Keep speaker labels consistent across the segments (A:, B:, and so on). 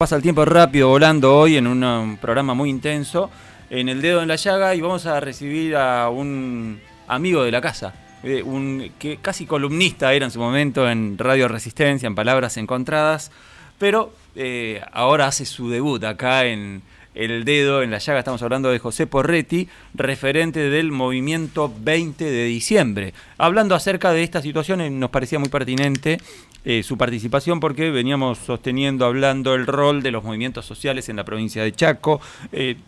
A: Pasa el tiempo rápido volando hoy en un programa muy intenso, en El Dedo en la Llaga, y vamos a recibir a un amigo de la casa, que casi columnista era en su momento en Radio Resistencia, en Palabras Encontradas, pero ahora hace su debut acá en El Dedo en la Llaga. Estamos hablando de José Porretti, referente del movimiento 20 de diciembre. Hablando acerca de esta situación, nos parecía muy pertinente su participación, porque veníamos sosteniendo, hablando el rol de los movimientos sociales en la provincia de Chaco.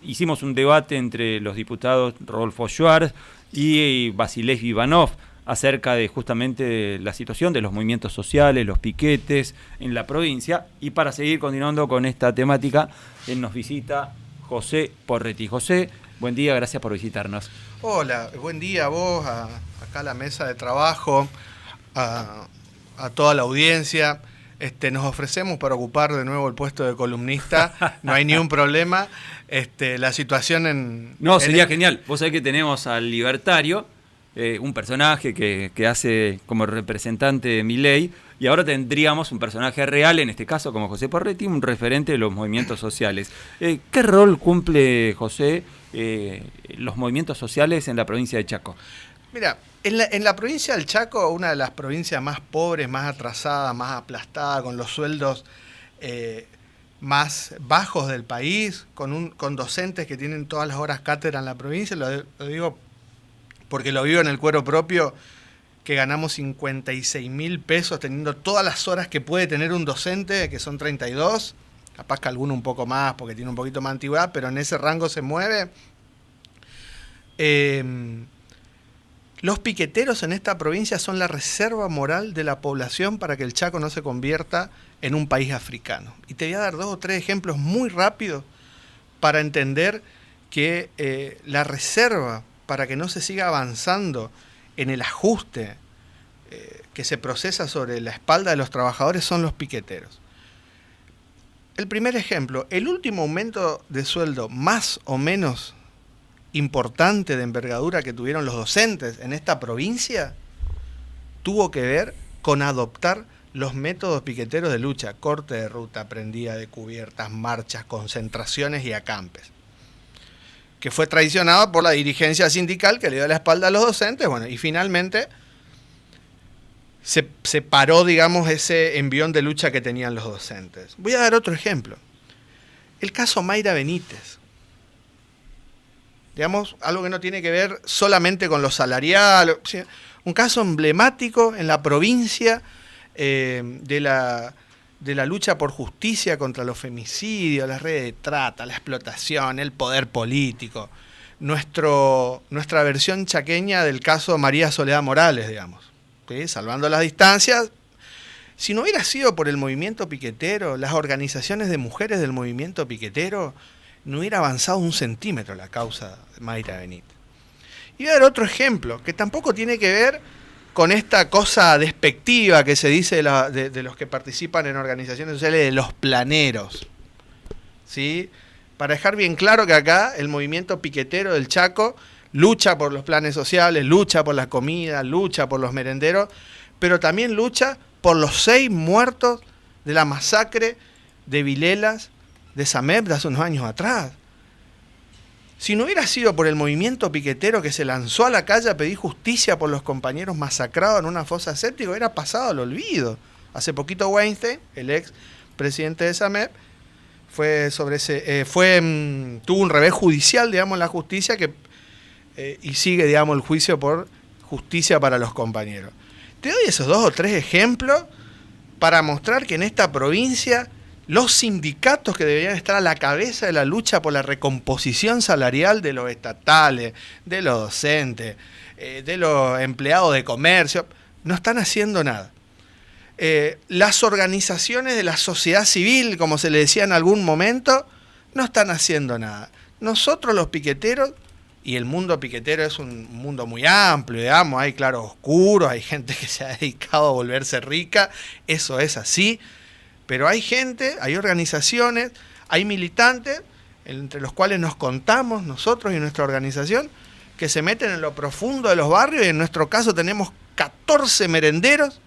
A: Hicimos un debate entre los diputados Rodolfo Schwartz y Basilés Ivanov acerca de justamente la situación de los movimientos sociales, los piquetes en la provincia. Y para seguir continuando con esta temática, nos visita José Porretti. José, buen día, gracias por visitarnos.
B: Hola, buen día a vos, acá a la mesa de trabajo, a toda la audiencia. Nos ofrecemos para ocupar de nuevo el puesto de columnista, no hay ni un problema. La situación en...
A: No, sería genial. Vos sabés que tenemos al Libertario, un personaje que hace como representante de Milei, y ahora tendríamos un personaje real, en este caso como José Porretti, un referente de los movimientos sociales. ¿Qué rol cumple, José, los movimientos sociales en la provincia de Chaco?
B: Mira, en la provincia del Chaco, una de las provincias más pobres, más atrasadas, más aplastada, con los sueldos más bajos del país, con docentes que tienen todas las horas cátedra en la provincia, lo digo porque lo vivo en el cuero propio, que ganamos 56.000 pesos teniendo todas las horas que puede tener un docente, que son 32, capaz que alguno un poco más porque tiene un poquito más antigüedad, pero en ese rango se mueve. Los piqueteros en esta provincia son la reserva moral de la población para que el Chaco no se convierta en un país africano. Y te voy a dar 2 o 3 ejemplos muy rápidos para entender que la reserva, para que no se siga avanzando en el ajuste que se procesa sobre la espalda de los trabajadores, son los piqueteros. El primer ejemplo, el último aumento de sueldo más o menos importante de envergadura que tuvieron los docentes en esta provincia tuvo que ver con adoptar los métodos piqueteros de lucha: corte de ruta, prendida de cubiertas, marchas, concentraciones y acampes, que fue traicionado por la dirigencia sindical, que le dio la espalda a los docentes. Bueno, y finalmente se paró, digamos, ese envión de lucha que tenían los docentes. Voy a dar otro ejemplo. El caso Mayra Benítez. Digamos, algo que no tiene que ver solamente con lo salarial. Un caso emblemático en la provincia de la lucha por justicia contra los femicidios, las redes de trata, la explotación, el poder político. Nuestra versión chaqueña del caso María Soledad Morales, digamos, ¿sí? Salvando las distancias. Si no hubiera sido por el movimiento piquetero, las organizaciones de mujeres del movimiento piquetero, no hubiera avanzado 1 centímetro la causa de Mayra Benítez. Y voy a dar otro ejemplo, que tampoco tiene que ver con esta cosa despectiva que se dice de los que participan en organizaciones sociales, de los planeros, ¿sí? Para dejar bien claro que acá el movimiento piquetero del Chaco lucha por los planes sociales, lucha por la comida, lucha por los merenderos, pero también lucha por los 6 muertos de la masacre de Vilelas, de SAMEP, de hace unos años atrás. Si no hubiera sido por el movimiento piquetero que se lanzó a la calle a pedir justicia por los compañeros masacrados en una fosa séptica, hubiera pasado al olvido. Hace poquito Weinstein, el ex presidente de SAMEP, tuvo un revés judicial, digamos, en la justicia, y sigue, digamos, el juicio por justicia para los compañeros. Te doy esos 2 o 3 ejemplos para mostrar que en esta provincia los sindicatos, que deberían estar a la cabeza de la lucha por la recomposición salarial de los estatales, de los docentes, de los empleados de comercio, no están haciendo nada. Las organizaciones de la sociedad civil, como se le decía en algún momento, no están haciendo nada. Nosotros los piqueteros, y el mundo piquetero es un mundo muy amplio, digamos, hay claroscuros, hay gente que se ha dedicado a volverse rica, eso es así. Pero hay gente, hay organizaciones, hay militantes, entre los cuales nos contamos nosotros y nuestra organización, que se meten en lo profundo de los barrios, y en nuestro caso tenemos 14 merenderos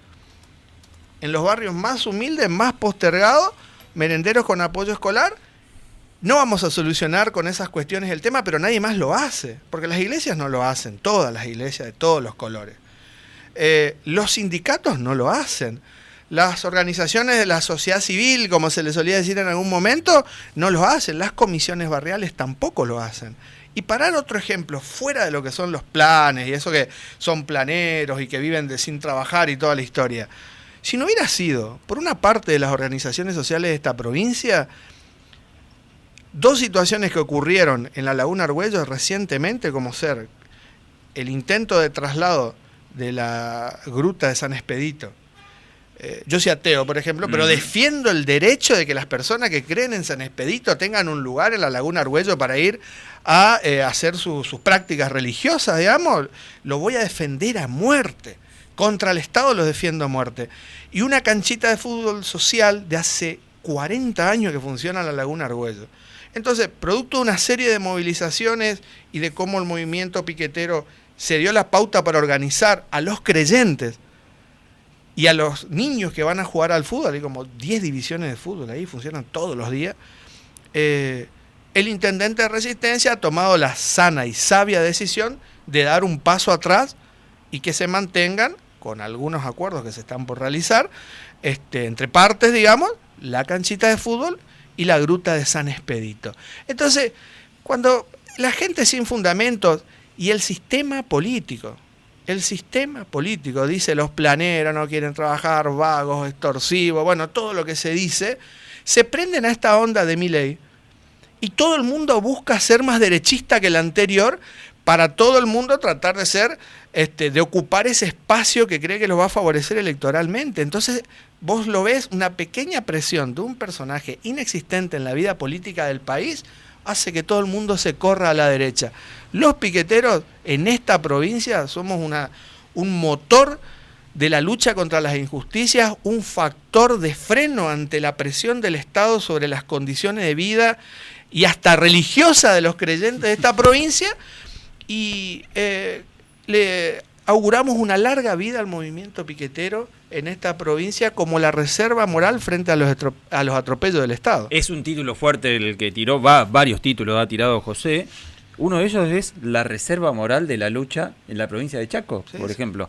B: en los barrios más humildes, más postergados, merenderos con apoyo escolar. No vamos a solucionar con esas cuestiones el tema, pero nadie más lo hace, porque las iglesias no lo hacen, todas las iglesias de todos los colores. Los sindicatos no lo hacen. Las organizaciones de la sociedad civil, como se les solía decir en algún momento, no lo hacen. Las comisiones barriales tampoco lo hacen. Y para dar otro ejemplo, fuera de lo que son los planes y eso que son planeros y que viven sin trabajar y toda la historia, si no hubiera sido por una parte de las organizaciones sociales de esta provincia, dos situaciones que ocurrieron en la Laguna Argüello recientemente, como ser el intento de traslado de la gruta de San Expedito. Yo soy ateo, por ejemplo, pero defiendo el derecho de que las personas que creen en San Expedito tengan un lugar en la Laguna Argüello para ir a hacer sus prácticas religiosas, digamos. Lo voy a defender a muerte. Contra el Estado los defiendo a muerte. Y una canchita de fútbol social de hace 40 años que funciona en la Laguna Argüello. Entonces, producto de una serie de movilizaciones y de cómo el movimiento piquetero se dio la pauta para organizar a los creyentes y a los niños que van a jugar al fútbol, hay como 10 divisiones de fútbol ahí, funcionan todos los días, el intendente de Resistencia ha tomado la sana y sabia decisión de dar un paso atrás y que se mantengan, con algunos acuerdos que se están por realizar, entre partes, digamos, la canchita de fútbol y la gruta de San Expedito. Entonces, cuando la gente sin fundamentos y el sistema político dice los planeros no quieren trabajar, vagos, extorsivos, bueno, todo lo que se dice, se prenden a esta onda de Milei y todo el mundo busca ser más derechista que el anterior para todo el mundo tratar de ser, de ocupar ese espacio que cree que los va a favorecer electoralmente. Entonces, vos lo ves, una pequeña presión de un personaje inexistente en la vida política del país hace que todo el mundo se corra a la derecha. Los piqueteros en esta provincia somos un motor de la lucha contra las injusticias, un factor de freno ante la presión del Estado sobre las condiciones de vida y hasta religiosa de los creyentes de esta provincia, y le auguramos una larga vida al movimiento piquetero en esta provincia como la reserva moral frente a los atropellos del Estado.
A: Es un título fuerte el que tiró, varios títulos ha tirado José. Uno de ellos es la reserva moral de la lucha en la provincia de Chaco, sí, por ejemplo.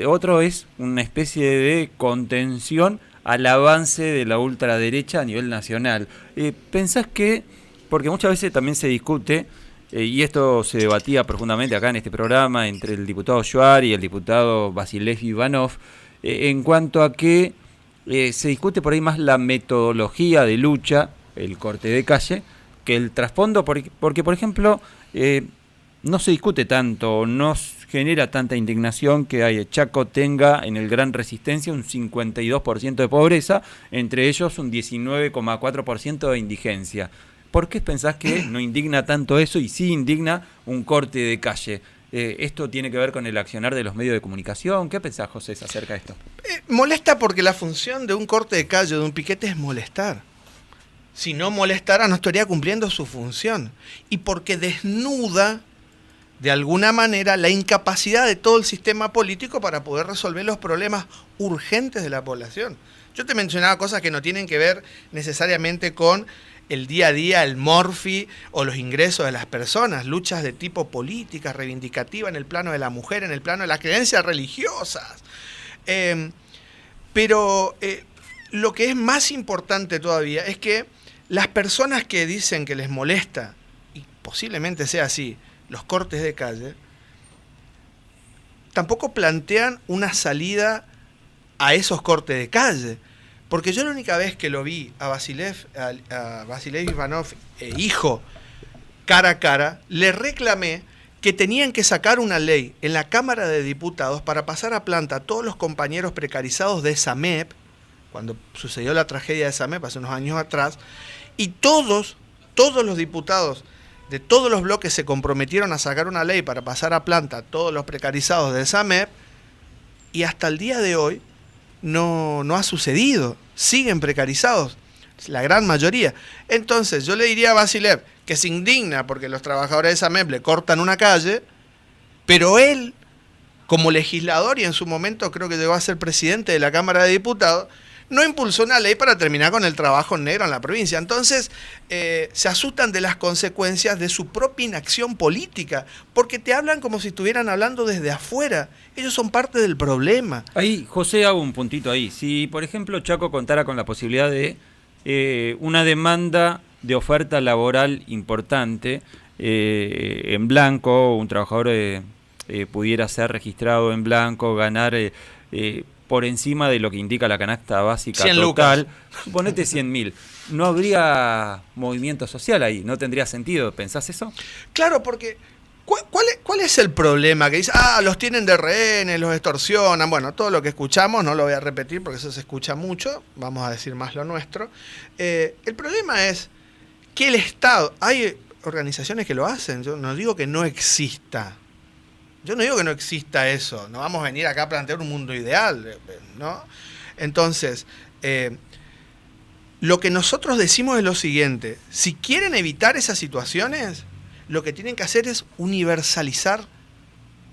A: Otro es una especie de contención al avance de la ultraderecha a nivel nacional. ¿Pensás que, porque muchas veces también se discute, y esto se debatía profundamente acá en este programa entre el diputado Joar y el diputado Vasilev Ivanov, en cuanto a que se discute por ahí más la metodología de lucha, el corte de calle, que el trasfondo, porque por ejemplo, no se discute tanto, no genera tanta indignación que Chaco tenga en el Gran Resistencia un 52% de pobreza, entre ellos un 19,4% de indigencia. ¿Por qué pensás que no indigna tanto eso y sí indigna un corte de calle? ¿Esto tiene que ver con el accionar de los medios de comunicación? ¿Qué pensás, José, acerca de esto?
B: Molesta porque la función de un corte de calle, de un piquete, es molestar. Si no molestara, no estaría cumpliendo su función. Y porque desnuda, de alguna manera, la incapacidad de todo el sistema político para poder resolver los problemas urgentes de la población. Yo te mencionaba cosas que no tienen que ver necesariamente con el día a día, el morfi o los ingresos de las personas, luchas de tipo política, reivindicativa en el plano de la mujer, en el plano de las creencias religiosas. Pero lo que es más importante todavía es que las personas que dicen que les molesta, y posiblemente sea así, los cortes de calle, tampoco plantean una salida a esos cortes de calle. Porque yo la única vez que lo vi a Vasilev Ivanov, hijo, cara a cara, le reclamé que tenían que sacar una ley en la Cámara de Diputados para pasar a planta a todos los compañeros precarizados de SAMEP, cuando sucedió la tragedia de SAMEP hace unos años atrás, y todos los diputados de todos los bloques se comprometieron a sacar una ley para pasar a planta a todos los precarizados de SAMEP, y hasta el día de hoy no ha sucedido, siguen precarizados, la gran mayoría. Entonces yo le diría a Vasilev que se indigna porque los trabajadores de SAMEP le cortan una calle, pero él, como legislador y en su momento creo que llegó a ser presidente de la Cámara de Diputados, no impulsó una ley para terminar con el trabajo negro en la provincia. Entonces, se asustan de las consecuencias de su propia inacción política, porque te hablan como si estuvieran hablando desde afuera. Ellos son parte del problema.
A: Ahí, José, hago un puntito ahí. Si, por ejemplo, Chaco contara con la posibilidad de una demanda de oferta laboral importante en blanco, un trabajador pudiera ser registrado en blanco, ganar por encima de lo que indica la canasta básica
B: 100
A: total,
B: lucas.
A: suponete 100.000. No habría movimiento social ahí, no tendría sentido. ¿Pensás eso?
B: Claro, porque ¿cuál es el problema? Que dice, los tienen de rehenes, los extorsionan. Bueno, todo lo que escuchamos, no lo voy a repetir porque eso se escucha mucho, vamos a decir más lo nuestro. El problema es que el Estado, hay organizaciones que lo hacen, yo no digo que no exista. Yo no digo que no exista eso, no vamos a venir acá a plantear un mundo ideal, ¿no? Entonces, lo que nosotros decimos es lo siguiente: si quieren evitar esas situaciones, lo que tienen que hacer es universalizar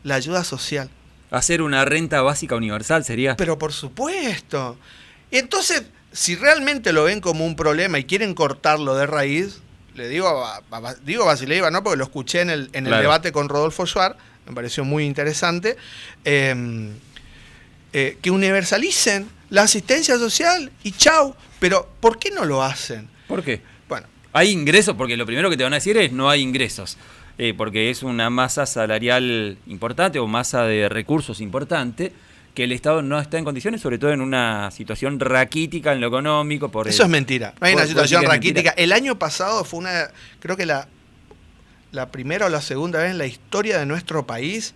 B: la ayuda social.
A: Hacer una renta básica universal sería.
B: Pero por supuesto. Y entonces, si realmente lo ven como un problema y quieren cortarlo de raíz, le digo Basileiva, no, porque lo escuché en el
A: Claro.
B: debate con Rodolfo Schwartz, me pareció muy interesante, que universalicen la asistencia social y chau. Pero ¿por qué no lo hacen?
A: ¿Por qué?
B: Bueno,
A: Hay ingresos, porque lo primero que te van a decir es no hay ingresos, porque es una masa salarial importante o masa de recursos importante que el Estado no está en condiciones, sobre todo en una situación raquítica en lo económico.
B: Eso es mentira, no hay una situación raquítica.
A: Mentira.
B: El año pasado fue creo que la primera o la segunda vez en la historia de nuestro país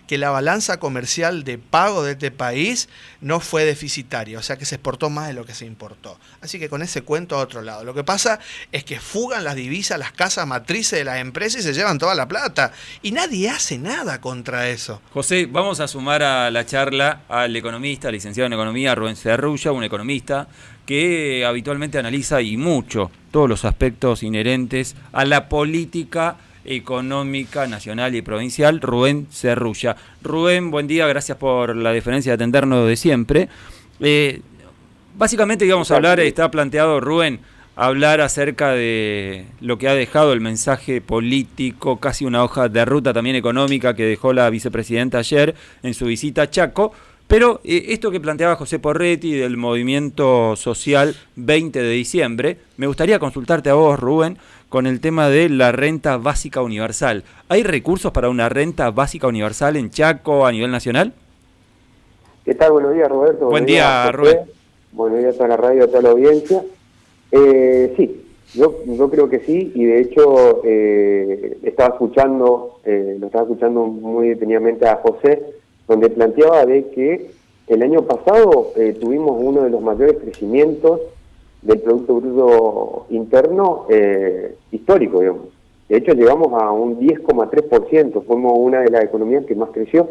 B: que la balanza comercial de pago de este país no fue deficitaria, o sea que se exportó más de lo que se importó. Así que con ese cuento a otro lado. Lo que pasa es que fugan las divisas, las casas matrices de las empresas y se llevan toda la plata. Y nadie hace nada contra eso.
A: José, vamos a sumar a la charla al economista, licenciado en Economía, Rubén Serrulla, un economista que habitualmente analiza y mucho todos los aspectos inherentes a la política económica nacional y provincial. Rubén Serrulla. Rubén, buen día, gracias por la deferencia de atendernos de siempre. Básicamente íbamos a hablar, está planteado, Rubén, hablar acerca de lo que ha dejado el mensaje político, casi una hoja de ruta también económica que dejó la vicepresidenta ayer en su visita a Chaco. Pero esto que planteaba José Porretti del movimiento social 20 de diciembre, me gustaría consultarte a vos, Rubén, con el tema de la renta básica universal. ¿Hay recursos para una renta básica universal en Chaco a nivel nacional?
C: ¿Qué tal? Buenos días, Roberto.
A: Buen día, Rubén.
C: Buenos días a toda la radio, a toda la audiencia. Sí, yo creo que sí, y de hecho lo estaba escuchando muy detenidamente a José, donde planteaba de que el año pasado tuvimos uno de los mayores crecimientos del Producto Bruto Interno histórico, digamos. De hecho, llegamos a un 10,3%, fuimos una de las economías que más creció.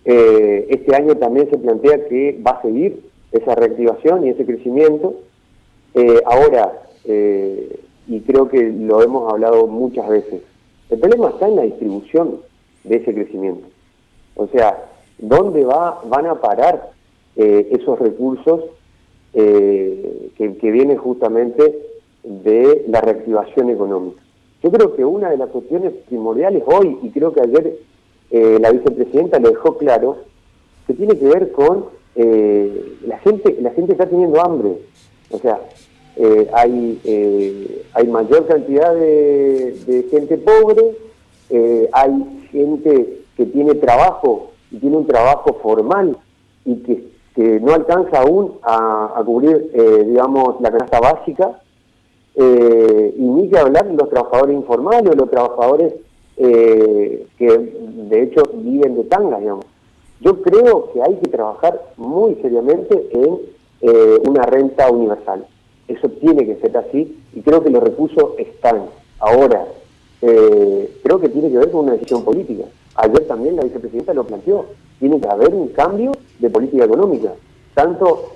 C: Este año también se plantea que va a seguir esa reactivación y ese crecimiento. Y creo que lo hemos hablado muchas veces, el problema está en la distribución de ese crecimiento. O sea, ¿dónde van a parar esos recursos que vienen justamente de la reactivación económica? Yo creo que una de las cuestiones primordiales hoy, y creo que ayer la vicepresidenta lo dejó claro, que tiene que ver con la gente está teniendo hambre. O sea, hay mayor cantidad de gente pobre, hay gente que tiene trabajo y tiene un trabajo formal y que no alcanza aún a cubrir, digamos, la canasta básica, y ni que hablar de los trabajadores informales o los trabajadores que de hecho viven de tanga, digamos. Yo creo que hay que trabajar muy seriamente en una renta universal. Eso tiene que ser así y creo que los recursos están. Ahora, creo que tiene que ver con una decisión política. Ayer también la vicepresidenta lo planteó. Tiene que haber un cambio de política económica, tanto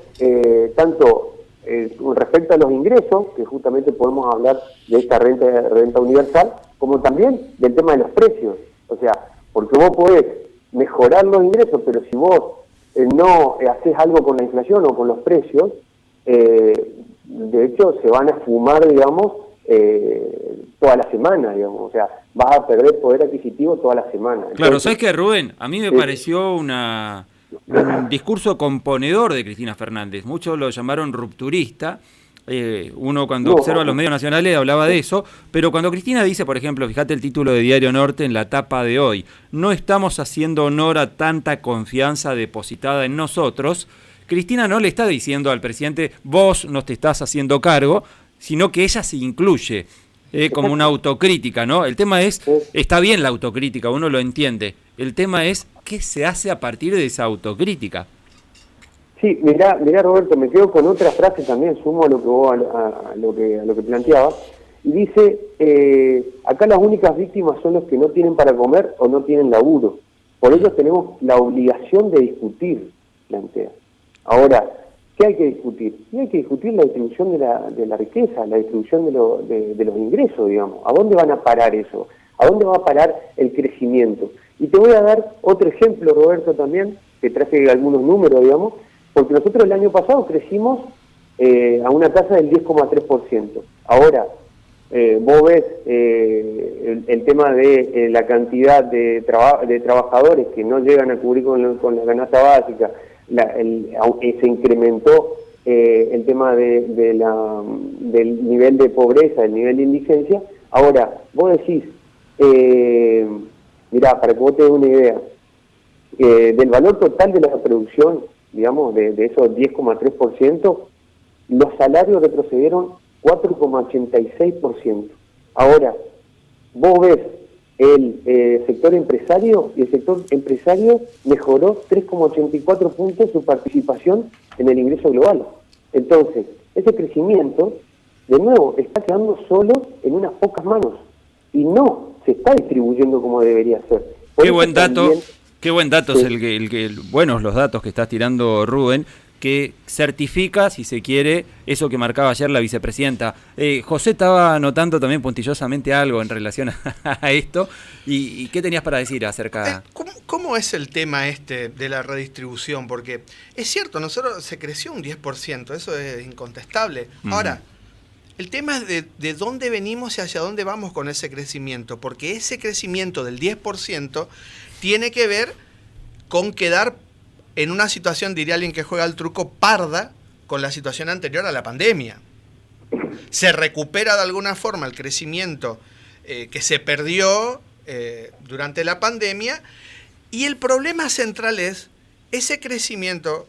C: con respecto a los ingresos, que justamente podemos hablar de esta renta universal, como también del tema de los precios. O sea, porque vos podés mejorar los ingresos, pero si vos no haces algo con la inflación o con los precios, de hecho se van a fumar, digamos, toda la semana, digamos, o sea, vas a perder poder adquisitivo toda la semana.
A: Claro,
C: Entonces,
A: ¿sabes qué, Rubén? A mí me pareció un discurso componedor de Cristina Fernández. Muchos lo llamaron rupturista. Uno cuando observa los medios nacionales hablaba de eso, pero cuando Cristina dice, por ejemplo, fíjate el título de Diario Norte en la tapa de hoy, no estamos haciendo honor a tanta confianza depositada en nosotros, Cristina no le está diciendo al presidente, vos no te estás haciendo cargo, sino que ella se incluye como una autocrítica, ¿no? El tema es, está bien la autocrítica, uno lo entiende, el tema es, ¿qué se hace a partir de esa autocrítica?
C: Sí, mirá Roberto, me quedo con otra frase también, sumo a lo que vos, a lo que planteabas, y dice, acá las únicas víctimas son los que no tienen para comer o no tienen laburo. Por ello tenemos la obligación de discutir, plantea. Ahora, ¿qué hay que discutir? Y hay que discutir la distribución de la riqueza, la distribución de los ingresos, digamos. ¿A dónde van a parar eso? ¿A dónde va a parar el crecimiento? Y te voy a dar otro ejemplo, Roberto, también, que traje algunos números, digamos, porque nosotros el año pasado crecimos a una tasa del 10,3%. Ahora, vos ves el tema de la cantidad de trabajadores que no llegan a cubrir con la canasta básica, se incrementó el tema del nivel de pobreza, el nivel de indigencia. Ahora, vos decís, mirá, para que vos te des una idea, del valor total de la producción, digamos, de esos 10,3%, los salarios retrocedieron 4,86%. Ahora, vos ves el sector empresario, y el sector empresario mejoró 3,84 puntos su participación en el ingreso global. Entonces, ese crecimiento, de nuevo, está quedando solo en unas pocas manos, y no se está distribuyendo como debería ser.
A: Qué buen dato. Qué buen dato es buenos los datos que estás tirando, Rubén, que certifica, si se quiere, eso que marcaba ayer la vicepresidenta. José estaba anotando también puntillosamente algo en relación a esto. ¿Y qué tenías para decir acerca?
B: ¿Cómo es el tema de la redistribución? Porque es cierto, nosotros se creció un 10%, eso es incontestable. Ahora, el tema es de dónde venimos y hacia dónde vamos con ese crecimiento, porque ese crecimiento del 10% tiene que ver con quedar en una situación, diría alguien que juega al truco, parda con la situación anterior a la pandemia. Se recupera de alguna forma el crecimiento que se perdió durante la pandemia, y el problema central es ese crecimiento,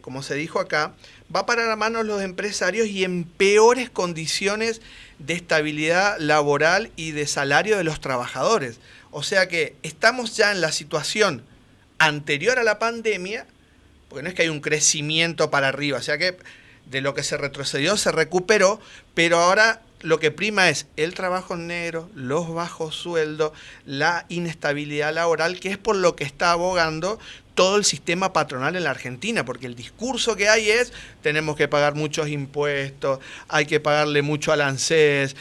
B: como se dijo acá, va a parar a manos los empresarios y en peores condiciones de estabilidad laboral y de salario de los trabajadores. O sea que estamos ya en la situación anterior a la pandemia, porque no es que hay un crecimiento para arriba, o sea que de lo que se retrocedió se recuperó, pero ahora lo que prima es el trabajo negro, los bajos sueldos, la inestabilidad laboral, que es por lo que está abogando todo el sistema patronal en la Argentina, porque el discurso que hay es, tenemos que pagar muchos impuestos, hay que pagarle mucho al ANSES,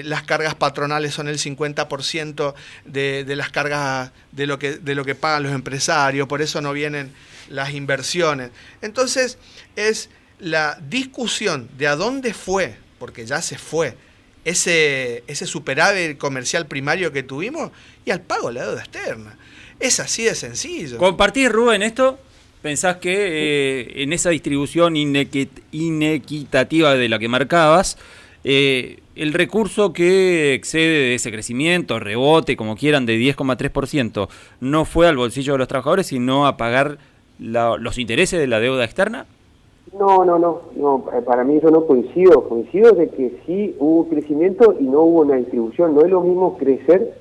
B: las cargas patronales son el 50% de las cargas de lo que pagan los empresarios, por eso no vienen las inversiones. Entonces, es la discusión de a dónde fue, porque ya se fue, ese superávit comercial primario que tuvimos, y al pago de la deuda externa. Es así de sencillo. ¿Compartís,
A: Rubén, esto? ¿Pensás que en esa distribución inequitativa de la que marcabas, el recurso que excede de ese crecimiento, rebote, como quieran, de 10,3%, no fue al bolsillo de los trabajadores, sino a pagar los intereses de la deuda externa?
C: No, para mí eso no coincido. Coincido de que sí hubo crecimiento y no hubo una distribución. No es lo mismo crecer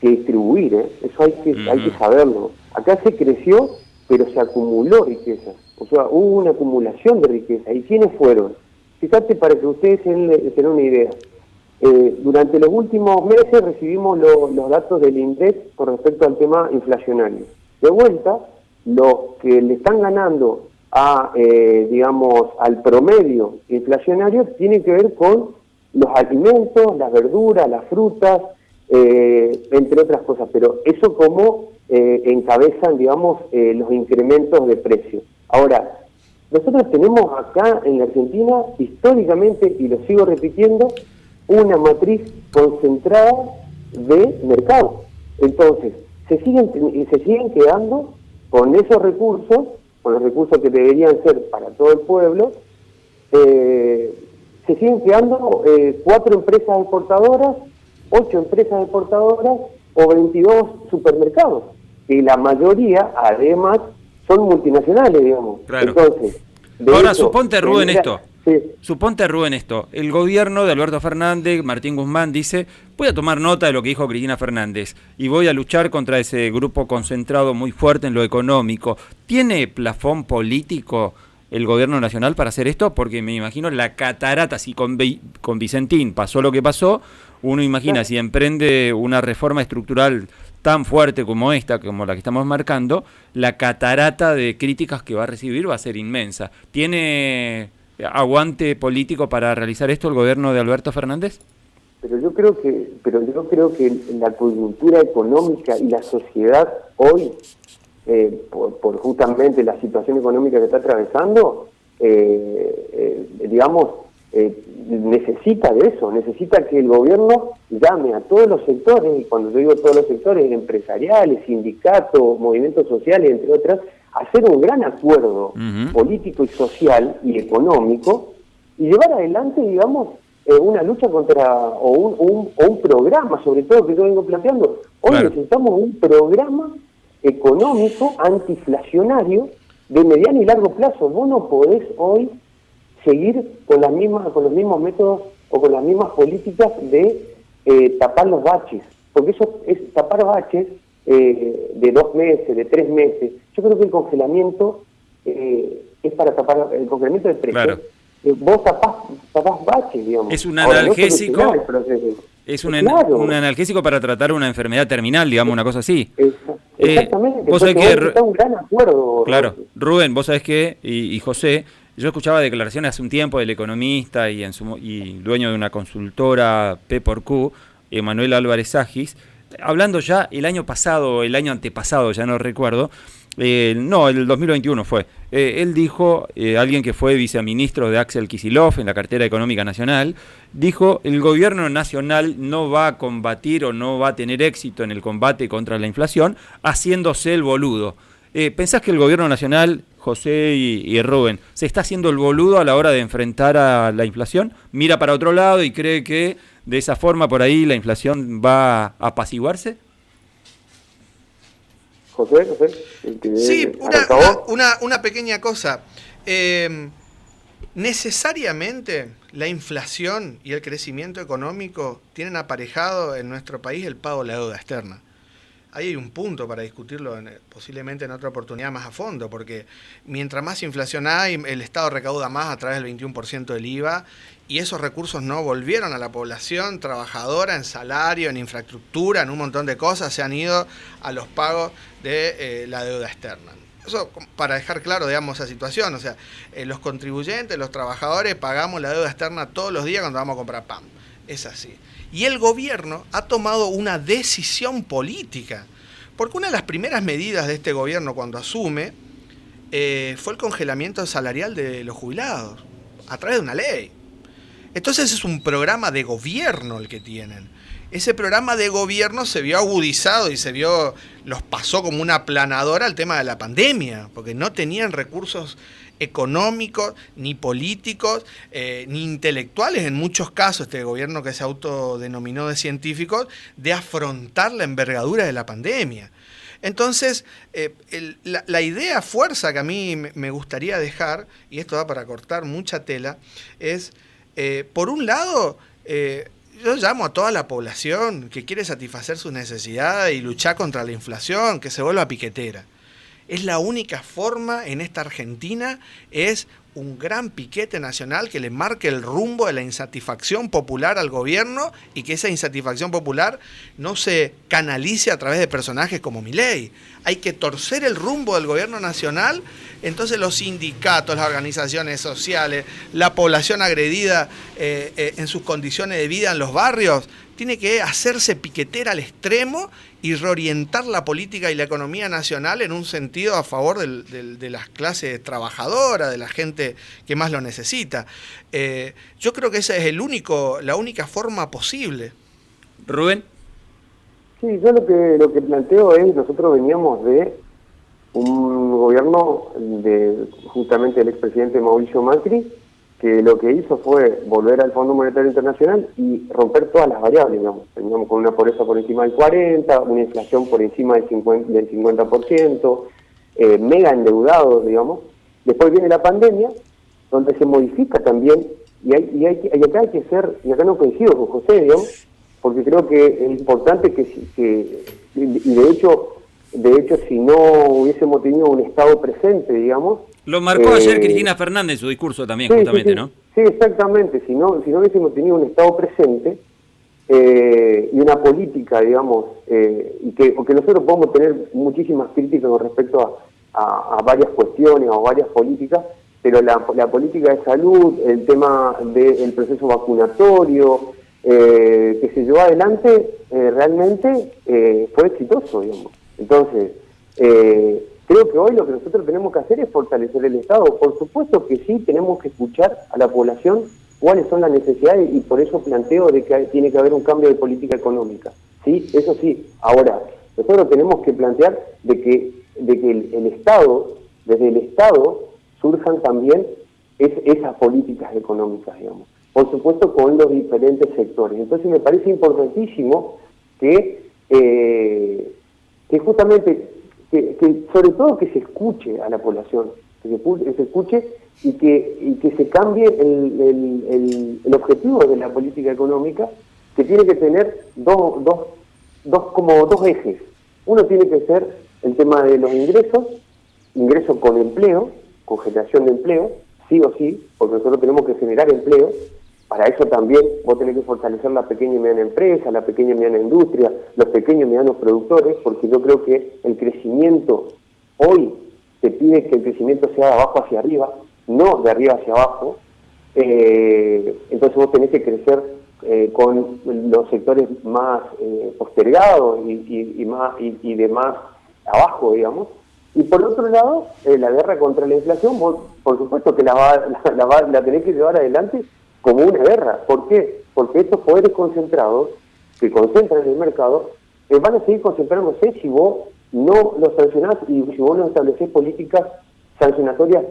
C: que distribuir, eso hay que saberlo. Acá se creció, pero se acumuló riqueza, o sea, hubo una acumulación de riqueza. ¿Y quiénes fueron? Fíjate, para que ustedes tengan una idea, durante los últimos meses recibimos los datos del INDEC con respecto al tema inflacionario. De vuelta, los que le están ganando al promedio inflacionario tienen que ver con los alimentos, las verduras, las frutas, entre otras cosas, pero eso como encabezan, digamos, los incrementos de precios. Ahora, nosotros tenemos acá en la Argentina, históricamente, y lo sigo repitiendo, una matriz concentrada de mercado. Entonces, se siguen quedando con esos recursos, con los recursos que deberían ser para todo el pueblo, se siguen quedando 4 empresas exportadoras, 8 empresas exportadoras o 22 supermercados, y la mayoría, además, son multinacionales, digamos.
A: Claro.
C: Entonces,
A: ahora, suponte, Rubén, esto.
C: Sí.
A: Suponte, Rubén, esto. El gobierno de Alberto Fernández, Martín Guzmán, dice: voy a tomar nota de lo que dijo Cristina Fernández y voy a luchar contra ese grupo concentrado muy fuerte en lo económico. ¿Tiene plafón político el gobierno nacional para hacer esto? Porque me imagino la catarata, si con Vicentín pasó lo que pasó, uno imagina, si emprende una reforma estructural tan fuerte como esta, como la que estamos marcando, la catarata de críticas que va a recibir va a ser inmensa. ¿Tiene aguante político para realizar esto el gobierno de Alberto Fernández?
C: Pero yo creo que la coyuntura económica y la sociedad hoy, por justamente la situación económica que está atravesando, necesita de eso, necesita que el gobierno llame a todos los sectores, y cuando yo digo todos los sectores, empresariales, sindicatos, movimientos sociales, entre otras, hacer un gran acuerdo político y social y económico y llevar adelante, digamos, una lucha contra, o un programa, sobre todo, que yo vengo planteando. Hoy necesitamos un programa económico antiinflacionario de mediano y largo plazo. Vos no podés hoy seguir con los mismos métodos o con las mismas políticas de tapar los baches, porque eso es tapar baches de 2 meses, de 3 meses. Yo creo que el congelamiento es para tapar el congelamiento de precios. Claro. Vos tapás baches, digamos.
A: Es un analgésico. Es un analgésico para tratar una enfermedad terminal, digamos, una cosa así.
C: Exactamente.
A: Vos sabés que
C: está un gran acuerdo.
A: Claro, Rubén, vos sabés que, y José, yo escuchaba declaraciones hace un tiempo del economista y dueño de una consultora P4Q, Emanuel Álvarez Agis, hablando ya el año pasado, el año antepasado, ya no recuerdo, el 2021 fue. Él dijo, alguien que fue viceministro de Axel Kicillof en la cartera económica nacional, dijo: el gobierno nacional no va a combatir o no va a tener éxito en el combate contra la inflación haciéndose el boludo. ¿Pensás que el gobierno nacional, José y Rubén, se está haciendo el boludo a la hora de enfrentar a la inflación? ¿Mira para otro lado y cree que de esa forma por ahí la inflación va a apaciguarse?
C: José,
B: sí, una pequeña cosa. Necesariamente la inflación y el crecimiento económico tienen aparejado en nuestro país el pago de la deuda externa. Ahí hay un punto para discutirlo posiblemente en otra oportunidad más a fondo, porque mientras más inflación hay, el Estado recauda más a través del 21% del IVA, y esos recursos no volvieron a la población trabajadora en salario, en infraestructura, en un montón de cosas, se han ido a los pagos de la deuda externa. Eso para dejar claro, digamos, esa situación. O sea, los contribuyentes, los trabajadores, pagamos la deuda externa todos los días cuando vamos a comprar pan. Es así. Y el gobierno ha tomado una decisión política, porque una de las primeras medidas de este gobierno cuando asume fue el congelamiento salarial de los jubilados, a través de una ley. Entonces es un programa de gobierno el que tienen. Ese programa de gobierno se vio agudizado y los pasó como una aplanadora al tema de la pandemia, porque no tenían recursos económicos, ni políticos, ni intelectuales, en muchos casos, este gobierno que se autodenominó de científicos, de afrontar la envergadura de la pandemia. Entonces, la idea fuerza que a mí me gustaría dejar, y esto va para cortar mucha tela, es, por un lado, yo llamo a toda la población que quiere satisfacer sus necesidades y luchar contra la inflación, que se vuelva piquetera. Es la única forma en esta Argentina, es un gran piquete nacional que le marque el rumbo de la insatisfacción popular al gobierno, y que esa insatisfacción popular no se canalice a través de personajes como Milei. Hay que torcer el rumbo del gobierno nacional. Entonces los sindicatos, las organizaciones sociales, la población agredida en sus condiciones de vida en los barrios, tiene que hacerse piquetera al extremo y reorientar la política y la economía nacional en un sentido a favor de las clases trabajadoras, de la gente que más lo necesita. Yo creo que esa es la única forma posible.
A: Rubén.
C: Sí, yo lo que planteo es, nosotros veníamos de un gobierno justamente del expresidente Mauricio Macri, que lo que hizo fue volver al Fondo Monetario Internacional y romper todas las variables, digamos. Teníamos con una pobreza por encima del 40%, una inflación por encima del 50%, mega endeudados, digamos. Después viene la pandemia, donde se modifica también, y acá hay que ser, y acá no coincido con José, digamos, porque creo que es importante y de hecho si no hubiésemos tenido un Estado presente, digamos.
A: Lo marcó ayer Cristina Fernández en su discurso también,
C: sí,
A: justamente,
C: sí,
A: ¿no?
C: Sí, exactamente. Si no hubiésemos tenido un Estado presente y una política, digamos, porque nosotros podemos tener muchísimas críticas con respecto a varias cuestiones o varias políticas, pero la política de salud, el tema del proceso vacunatorio, que se llevó adelante, realmente fue exitoso, digamos. Entonces, creo que hoy lo que nosotros tenemos que hacer es fortalecer el Estado. Por supuesto que sí, tenemos que escuchar a la población cuáles son las necesidades, y por eso planteo de que tiene que haber un cambio de política económica. Sí, eso sí. Ahora, nosotros tenemos que plantear de que el Estado, desde el Estado, surjan también esas políticas económicas, digamos. Por supuesto, con los diferentes sectores. Entonces me parece importantísimo que justamente, que sobre todo que se escuche a la población, que se escuche y que se cambie el objetivo de la política económica, que tiene que tener dos ejes. Uno tiene que ser el tema de los ingresos con empleo, con generación de empleo, sí o sí, porque nosotros tenemos que generar empleo. Para eso también vos tenés que fortalecer la pequeña y mediana empresa, la pequeña y mediana industria, los pequeños y medianos productores, porque yo creo que el crecimiento, hoy se pide que el crecimiento sea de abajo hacia arriba, no de arriba hacia abajo. Entonces vos tenés que crecer con los sectores más postergados y de más abajo, digamos. Y por otro lado, la guerra contra la inflación, vos por supuesto que la tenés que llevar adelante como una guerra. ¿Por qué? Porque estos poderes concentrados, que concentran en el mercado, van a seguir concentrándose si vos no los sancionás y si vos no establecés políticas sancionatorias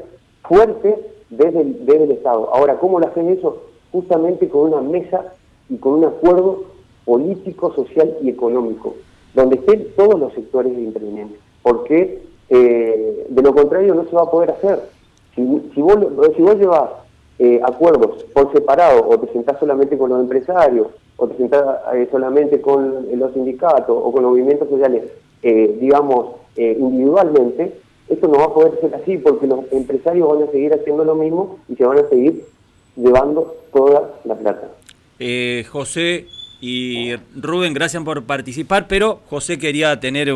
C: fuertes desde el Estado. Ahora, ¿cómo lo hacen eso? Justamente con una mesa y con un acuerdo político, social y económico, donde estén todos los sectores intervinientes. Porque de lo contrario no se va a poder hacer. Si vos llevás acuerdos por separado, o te sentás solamente con los empresarios, o te sentás solamente con los sindicatos o con los movimientos sociales, individualmente, esto no va a poder ser así, porque los empresarios van a seguir haciendo lo mismo y se van a seguir llevando toda la plata.
A: José y Rubén, gracias por participar, pero José quería tener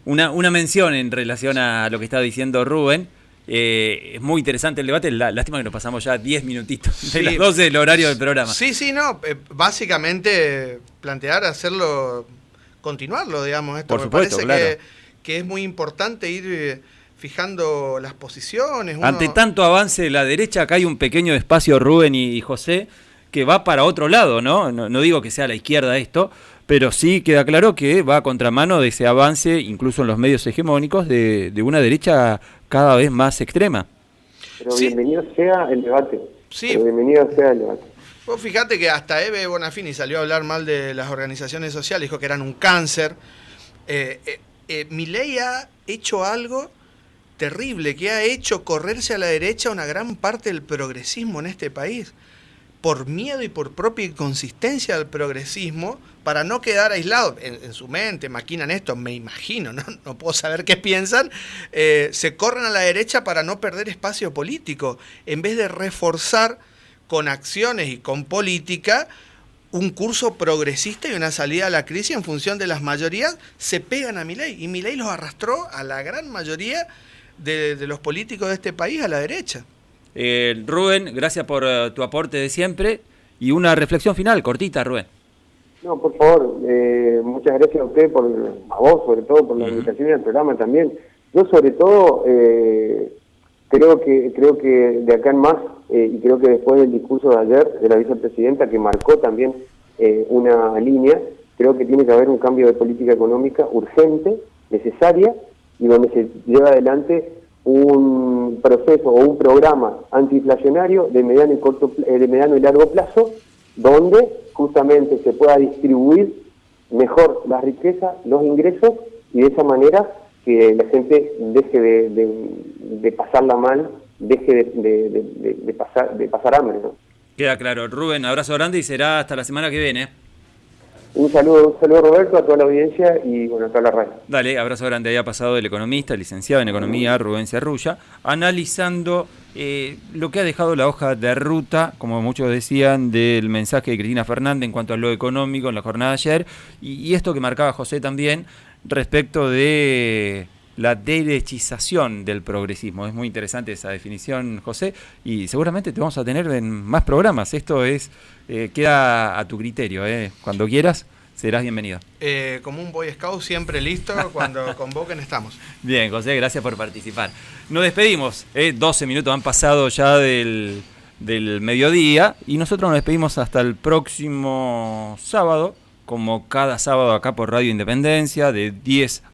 A: una mención en relación a lo que estaba diciendo Rubén. Es muy interesante el debate, lástima que nos pasamos ya 10 minutitos de las 12 del horario del programa.
B: Básicamente plantear, continuarlo, digamos, esto.
A: Por supuesto,
B: me parece
A: claro.
B: que es muy importante ir fijando las posiciones.
A: Ante tanto avance de la derecha, acá hay un pequeño espacio, Rubén y José, que va para otro lado, ¿no? No digo que sea a la izquierda esto, pero sí queda claro que va a contramano de ese avance, incluso en los medios hegemónicos, de una derecha cada vez más extrema.
C: Pero bienvenido sea el debate.
B: Sí.
C: Pero bienvenido sea el debate.
B: Vos fíjate que hasta Eve Bonafini salió a hablar mal de las organizaciones sociales, dijo que eran un cáncer. Milei ha hecho algo terrible, que ha hecho correrse a la derecha una gran parte del progresismo en este país, por miedo y por propia inconsistencia del progresismo, para no quedar aislado. En su mente maquinan esto, me imagino, no puedo saber qué piensan, se corren a la derecha para no perder espacio político, en vez de reforzar con acciones y con política un curso progresista y una salida a la crisis en función de las mayorías. Se pegan a Milei, y Milei los arrastró a la gran mayoría de los políticos de este país a la derecha.
A: Rubén, gracias por tu aporte de siempre, y una reflexión final, cortita, Rubén.
C: No, por favor, muchas gracias a usted, a vos sobre todo, por la invitación y al programa también. Yo sobre todo creo que de acá en más, y creo que después del discurso de ayer de la vicepresidenta, que marcó también una línea, creo que tiene que haber un cambio de política económica urgente, necesaria, y donde se lleva adelante un proceso o un programa antiinflacionario de mediano y largo plazo, donde justamente se pueda distribuir mejor la riqueza, los ingresos, y de esa manera que la gente deje de pasarla mal, deje de pasar hambre, ¿no?
A: Queda claro. Rubén, abrazo grande y será hasta la semana que viene.
C: Un saludo Roberto, a toda la audiencia y bueno, a toda la radio.
A: Dale, abrazo grande. Ahí ha pasado el economista, licenciado en economía, Rubén Cerrulla, analizando lo que ha dejado la hoja de ruta, como muchos decían, del mensaje de Cristina Fernández en cuanto a lo económico en la jornada de ayer, y esto que marcaba José también respecto de la derechización del progresismo. Es muy interesante esa definición, José, y seguramente te vamos a tener en más programas. Esto es queda a tu criterio, cuando quieras serás bienvenido.
B: Como un Boy Scout, siempre listo, cuando convoquen estamos.
A: Bien, José, gracias por participar. Nos despedimos, 12 minutos han pasado ya del mediodía, y nosotros nos despedimos hasta el próximo sábado, como cada sábado acá por Radio Independencia, de 10